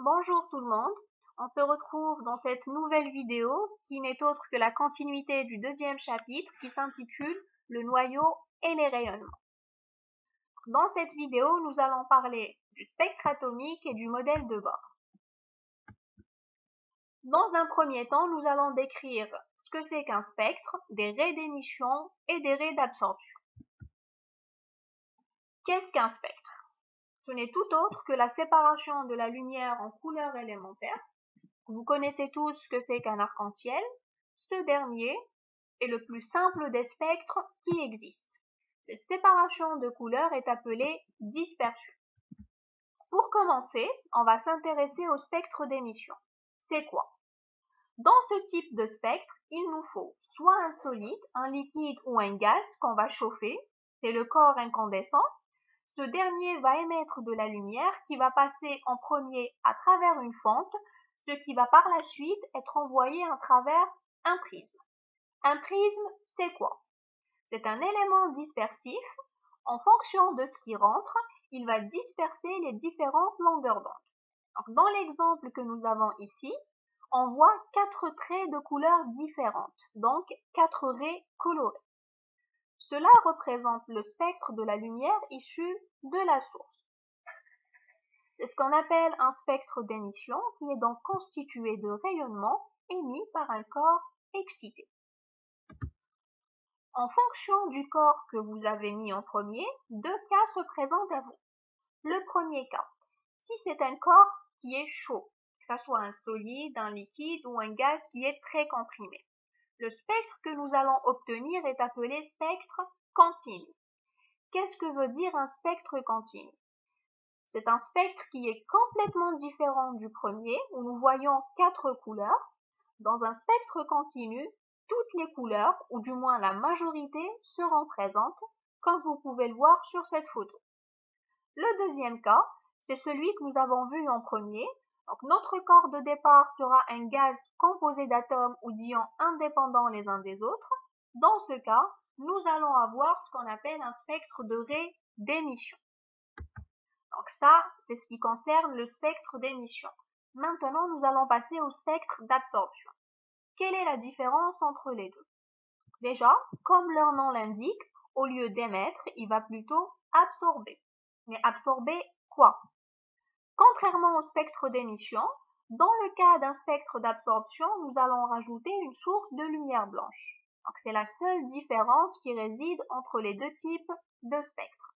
Bonjour tout le monde, on se retrouve dans cette nouvelle vidéo qui n'est autre que la continuité du deuxième chapitre qui s'intitule Le noyau et les rayonnements. Dans cette vidéo, nous allons parler du spectre atomique et du modèle de Bohr. Dans un premier temps, nous allons décrire ce que c'est qu'un spectre, des raies d'émission et des raies d'absorption. Qu'est-ce qu'un spectre? Ce n'est tout autre que la séparation de la lumière en couleurs élémentaires. Vous connaissez tous ce que c'est qu'un arc-en-ciel. Ce dernier est le plus simple des spectres qui existent. Cette séparation de couleurs est appelée dispersion. Pour commencer, on va s'intéresser au spectre d'émission. C'est quoi? Dans ce type de spectre, il nous faut soit un solide, un liquide ou un gaz qu'on va chauffer. C'est le corps incandescent. Ce dernier va émettre de la lumière qui va passer en premier à travers une fente, ce qui va par la suite être envoyé à travers un prisme. Un prisme, c'est quoi? C'est un élément dispersif. En fonction de ce qui rentre, il va disperser les différentes longueurs d'onde. Dans l'exemple que nous avons ici, on voit 4 traits de couleurs différentes, donc 4 raies colorées. Cela représente le spectre de la lumière issue de la source. C'est ce qu'on appelle un spectre d'émission qui est donc constitué de rayonnements émis par un corps excité. En fonction du corps que vous avez mis en premier, deux cas se présentent à vous. Le premier cas, si c'est un corps qui est chaud, que ce soit un solide, un liquide ou un gaz qui est très comprimé, le spectre que nous allons obtenir est appelé spectre continu. Qu'est-ce que veut dire un spectre continu? C'est un spectre qui est complètement différent du premier, où nous voyons 4 couleurs. Dans un spectre continu, toutes les couleurs, ou du moins la majorité, seront présentes, comme vous pouvez le voir sur cette photo. Le deuxième cas, c'est celui que nous avons vu en premier. Donc, notre corps de départ sera un gaz composé d'atomes ou d'ions indépendants les uns des autres. Dans ce cas, nous allons avoir ce qu'on appelle un spectre de raies d'émission. Donc ça, c'est ce qui concerne le spectre d'émission. Maintenant, nous allons passer au spectre d'absorption. Quelle est la différence entre les deux? Déjà, comme leur nom l'indique, au lieu d'émettre, il va plutôt absorber. Mais absorber quoi? Contrairement au spectre d'émission, dans le cas d'un spectre d'absorption, nous allons rajouter une source de lumière blanche. Donc c'est la seule différence qui réside entre les deux types de spectres.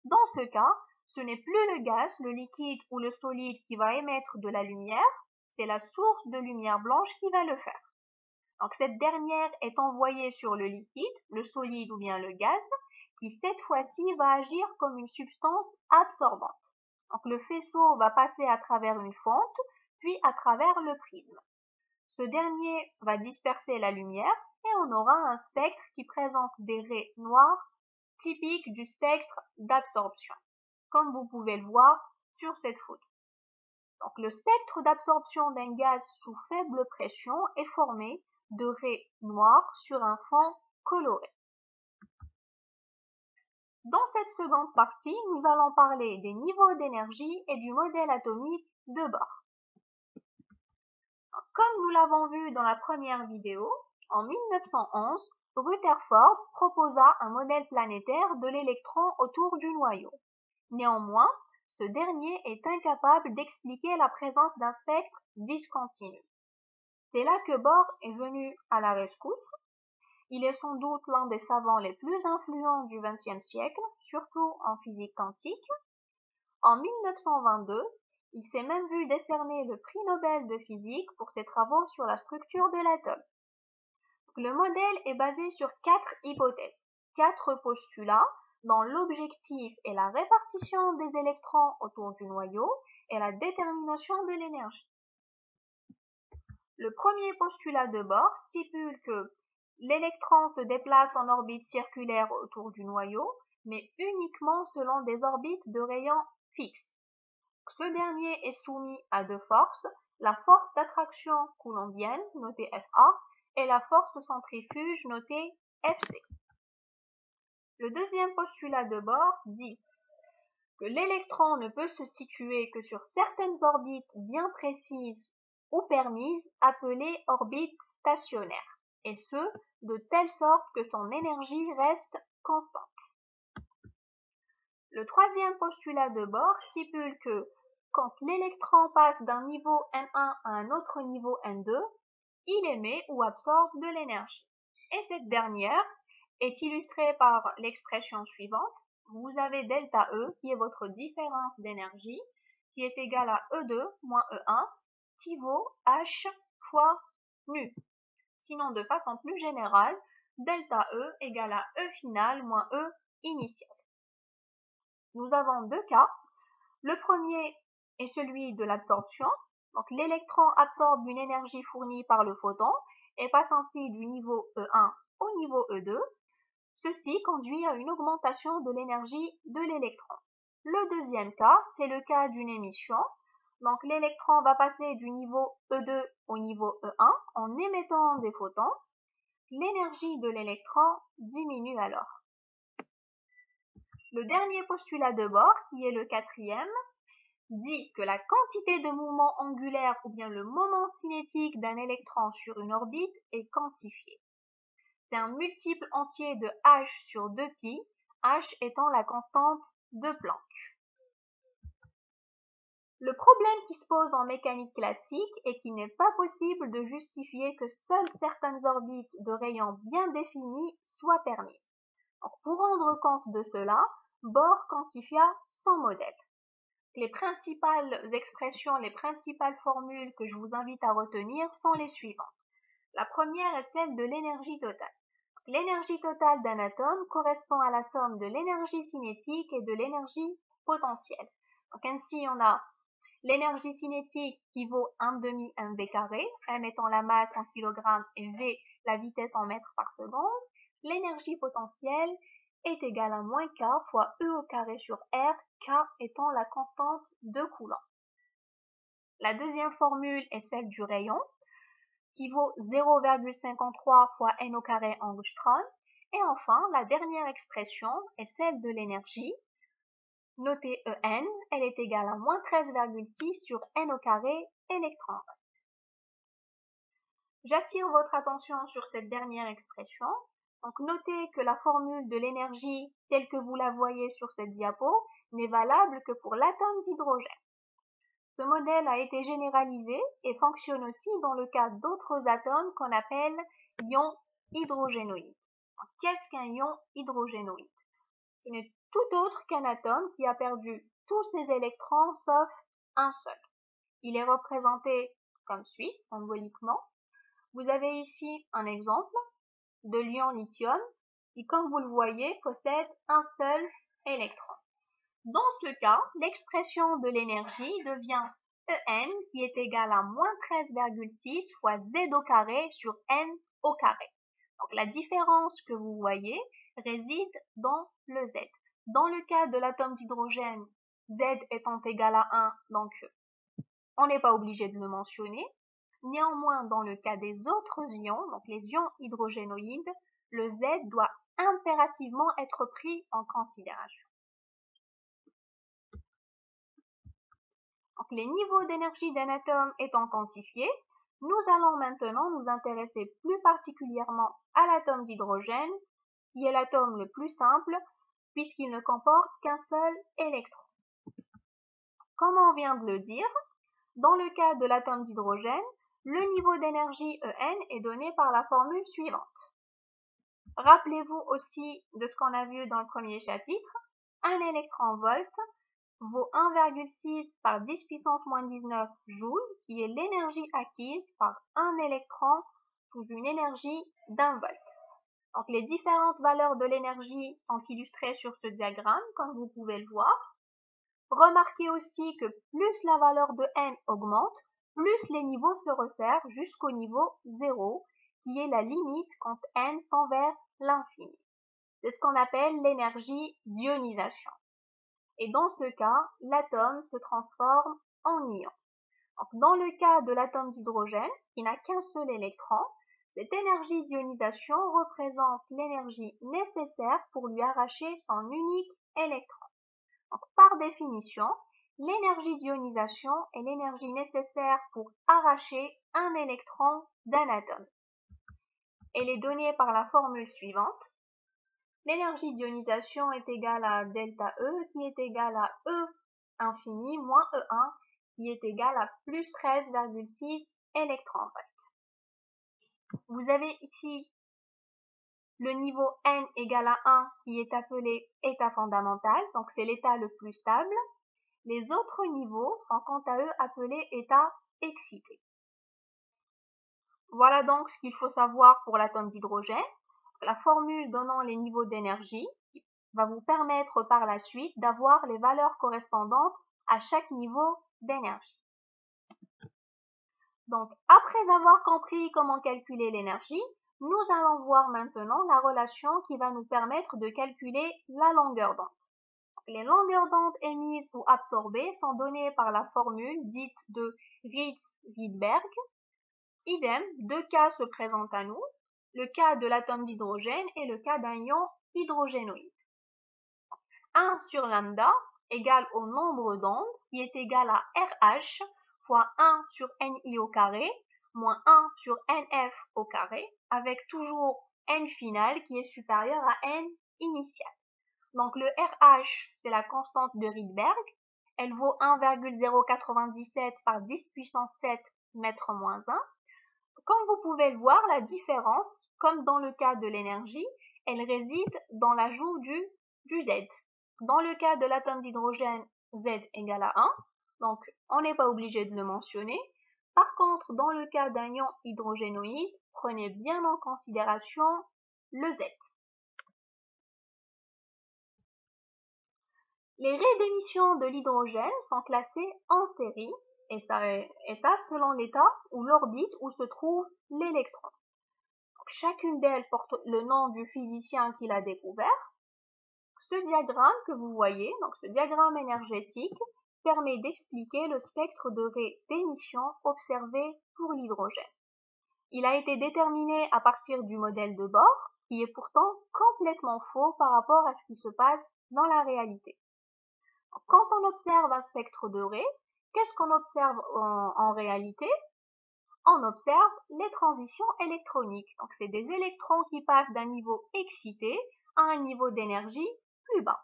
Dans ce cas, ce n'est plus le gaz, le liquide ou le solide qui va émettre de la lumière, c'est la source de lumière blanche qui va le faire. Donc cette dernière est envoyée sur le liquide, le solide ou bien le gaz, qui cette fois-ci va agir comme une substance absorbante. Donc le faisceau va passer à travers une fente, puis à travers le prisme. Ce dernier va disperser la lumière et on aura un spectre qui présente des raies noires typiques du spectre d'absorption, comme vous pouvez le voir sur cette photo. Donc le spectre d'absorption d'un gaz sous faible pression est formé de raies noires sur un fond coloré. Dans cette seconde partie, nous allons parler des niveaux d'énergie et du modèle atomique de Bohr. Comme nous l'avons vu dans la première vidéo, en 1911, Rutherford proposa un modèle planétaire de l'électron autour du noyau. Néanmoins, ce dernier est incapable d'expliquer la présence d'un spectre discontinu. C'est là que Bohr est venu à la rescousse. Il est sans doute l'un des savants les plus influents du XXe siècle, surtout en physique quantique. En 1922, il s'est même vu décerner le prix Nobel de physique pour ses travaux sur la structure de l'atome. Le modèle est basé sur 4 hypothèses, 4 postulats dont l'objectif est la répartition des électrons autour du noyau et la détermination de l'énergie. Le premier postulat de Bohr stipule que l'électron se déplace en orbite circulaire autour du noyau, mais uniquement selon des orbites de rayons fixes. Ce dernier est soumis à deux forces, la force d'attraction coulombienne, notée Fa, et la force centrifuge, notée Fc. Le deuxième postulat de Bohr dit que l'électron ne peut se situer que sur certaines orbites bien précises ou permises, appelées orbites stationnaires, et ce, de telle sorte que son énergie reste constante. Le troisième postulat de Bohr stipule que quand l'électron passe d'un niveau N1 à un autre niveau N2, il émet ou absorbe de l'énergie. Et cette dernière est illustrée par l'expression suivante. Vous avez delta E, qui est votre différence d'énergie, qui est égale à E2 moins E1, qui vaut H fois nu. Sinon, de façon plus générale, delta E égale à E final moins E initial. Nous avons deux cas. Le premier est celui de l'absorption. Donc, l'électron absorbe une énergie fournie par le photon et passe ainsi du niveau E1 au niveau E2. Ceci conduit à une augmentation de l'énergie de l'électron. Le deuxième cas, c'est le cas d'une émission. Donc, l'électron va passer du niveau E2 au niveau E1 en émettant des photons. L'énergie de l'électron diminue alors. Le dernier postulat de Bohr, qui est le quatrième, dit que la quantité de mouvement angulaire ou bien le moment cinétique d'un électron sur une orbite est quantifié. C'est un multiple entier de h sur 2π, h étant la constante de Planck. Le problème qui se pose en mécanique classique est qu'il n'est pas possible de justifier que seules certaines orbites de rayons bien définies soient permises. Donc, pour rendre compte de cela, Bohr quantifia son modèle. Les principales expressions, les principales formules que je vous invite à retenir sont les suivantes. La première est celle de l'énergie totale. L'énergie totale d'un atome correspond à la somme de l'énergie cinétique et de l'énergie potentielle. Donc ainsi, on a l'énergie cinétique qui vaut 1/2 mv carré, m étant la masse en kilogrammes et v la vitesse en mètres par seconde. L'énergie potentielle est égale à moins k fois E au carré sur R, k étant la constante de Coulomb. La deuxième formule est celle du rayon, qui vaut 0,53 fois n au carré angstrom. Et enfin, la dernière expression est celle de l'énergie. Notez En, elle est égale à moins 13,6 sur n au carré électron-volt. J'attire votre attention sur cette dernière expression. Donc notez que la formule de l'énergie telle que vous la voyez sur cette diapo n'est valable que pour l'atome d'hydrogène. Ce modèle a été généralisé et fonctionne aussi dans le cas d'autres atomes qu'on appelle ions hydrogénoïdes. Qu'est-ce qu'un ion hydrogénoïde? Ce n'est tout autre qu'un atome qui a perdu tous ses électrons sauf un seul. Il est représenté comme suit, symboliquement. Vous avez ici un exemple de l'ion lithium qui, comme vous le voyez, possède un seul électron. Dans ce cas, l'expression de l'énergie devient En qui est égal à moins 13,6 fois Z au carré sur N au carré. Donc la différence que vous voyez réside dans le Z. Dans le cas de l'atome d'hydrogène, Z étant égal à 1, donc on n'est pas obligé de le mentionner. Néanmoins, dans le cas des autres ions, donc les ions hydrogénoïdes, le Z doit impérativement être pris en considération. Donc, les niveaux d'énergie d'un atome étant quantifiés, nous allons maintenant nous intéresser plus particulièrement à l'atome d'hydrogène, qui est l'atome le plus simple, puisqu'il ne comporte qu'un seul électron. Comme on vient de le dire, dans le cas de l'atome d'hydrogène, le niveau d'énergie En est donné par la formule suivante. Rappelez-vous aussi de ce qu'on a vu dans le premier chapitre, un électron-volt vaut 1,6 par 10 puissance moins 19 joules, qui est l'énergie acquise par un électron sous une énergie d'1 volt. Donc les différentes valeurs de l'énergie sont illustrées sur ce diagramme, comme vous pouvez le voir. Remarquez aussi que plus la valeur de N augmente, plus les niveaux se resserrent jusqu'au niveau 0, qui est la limite quand N tend vers l'infini. C'est ce qu'on appelle l'énergie d'ionisation. Et dans ce cas, l'atome se transforme en ion. Donc, dans le cas de l'atome d'hydrogène, qui n'a qu'un seul électron, cette énergie d'ionisation représente l'énergie nécessaire pour lui arracher son unique électron. Donc, par définition, l'énergie d'ionisation est l'énergie nécessaire pour arracher un électron d'un atome. Elle est donnée par la formule suivante. L'énergie d'ionisation est égale à delta E qui est égal à E infini moins E1 qui est égal à plus 13,6 électronvolts. Vous avez ici le niveau N égale à 1 qui est appelé état fondamental, donc c'est l'état le plus stable. Les autres niveaux sont quant à eux appelés états excités. Voilà donc ce qu'il faut savoir pour l'atome d'hydrogène. La formule donnant les niveaux d'énergie va vous permettre par la suite d'avoir les valeurs correspondantes à chaque niveau d'énergie. Donc, après avoir compris comment calculer l'énergie, nous allons voir maintenant la relation qui va nous permettre de calculer la longueur d'onde. Les longueurs d'onde émises ou absorbées sont données par la formule dite de Ritz-Rydberg. Idem, deux cas se présentent à nous, le cas de l'atome d'hydrogène et le cas d'un ion hydrogénoïde. 1 sur lambda égale au nombre d'ondes qui est égal à RH fois 1 sur NI au carré moins 1 sur NF au carré avec toujours N final qui est supérieur à N initial. Donc le RH c'est la constante de Rydberg, elle vaut 1,097 par 10 puissance 7 mètres moins 1. Comme vous pouvez le voir, la différence, comme dans le cas de l'énergie, elle réside dans l'ajout du Z. Dans le cas de l'atome d'hydrogène, Z égale à 1, donc on n'est pas obligé de le mentionner. Par contre, dans le cas d'un ion hydrogénoïde, prenez bien en considération le Z. Les raies d'émission de l'hydrogène sont classées en série, et ça selon l'état ou l'orbite où se trouve l'électron. Chacune d'elles porte le nom du physicien qui l'a découvert. Ce diagramme que vous voyez, donc ce diagramme énergétique, permet d'expliquer le spectre de raies d'émission observé pour l'hydrogène. Il a été déterminé à partir du modèle de Bohr, qui est pourtant complètement faux par rapport à ce qui se passe dans la réalité. Quand on observe un spectre de raies, qu'est-ce qu'on observe en réalité? On observe les transitions électroniques. Donc, c'est des électrons qui passent d'un niveau excité à un niveau d'énergie plus bas.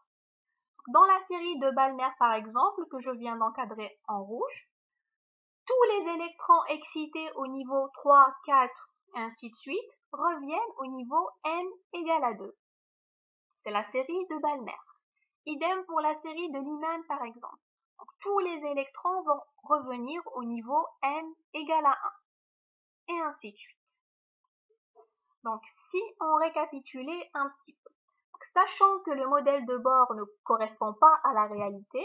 Dans la série de Balmer, par exemple, que je viens d'encadrer en rouge, tous les électrons excités au niveau 3, 4, et ainsi de suite, reviennent au niveau n égale à 2. C'est la série de Balmer. Idem pour la série de Lyman, par exemple. Donc, tous les électrons vont revenir au niveau n égale à 1. Et ainsi de suite. Donc, si on récapitulait un petit peu, donc, sachant que le modèle de Bohr ne correspond pas à la réalité,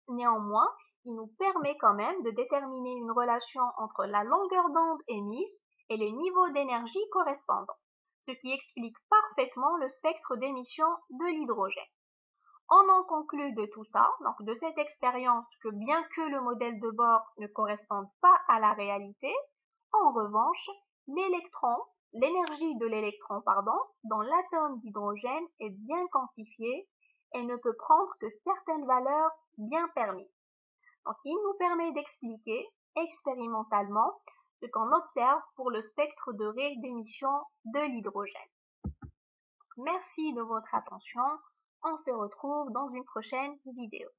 néanmoins, il nous permet quand même de déterminer une relation entre la longueur d'onde émise et les niveaux d'énergie correspondants, ce qui explique parfaitement le spectre d'émission de l'hydrogène. On en conclut de tout ça, donc de cette expérience, que bien que le modèle de Bohr ne corresponde pas à la réalité, en revanche, l'énergie de l'électron, dans l'atome d'hydrogène est bien quantifiée et ne peut prendre que certaines valeurs bien permises. Donc, il nous permet d'expliquer expérimentalement ce qu'on observe pour le spectre de raies d'émission de l'hydrogène. Merci de votre attention. On se retrouve dans une prochaine vidéo.